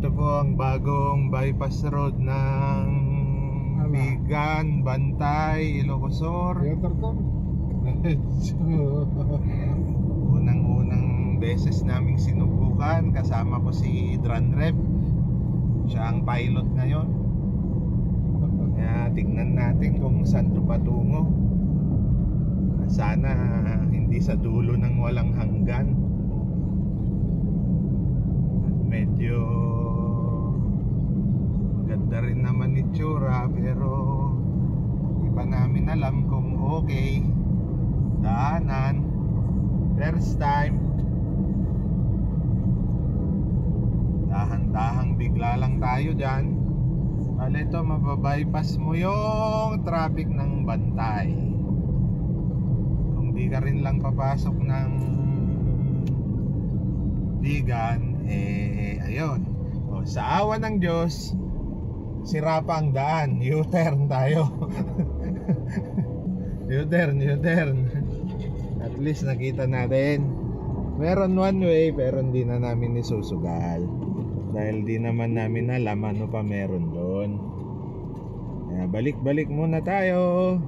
Ito po ang bagong bypass road ng Bigan, Bantay, Ilocosur. Unang-unang beses naming sinubukan. Kasama ko si Dran Rep. Siya ang pilot ngayon. Kaya tignan natin kung saan ito patungo. Sana hindi sa dulo ng walang hanggan. At medyo maganda rin naman itsura, pero di pa namin alam kung okay. Daanan, first time. Dahan-dahang bigla lang tayo dyan. Bale ito, mababypass mo yung traffic ng Bantay. Kung di ka rin lang papasok ng Bigan, ayun. O, sa awa ng Diyos, sira pa ang daan. U-turn tayo. U-turn. At least nakita natin. Meron one way, pero hindi na namin isusugal. Dahil di naman namin alam ano pa meron doon. Kaya balik-balik muna tayo.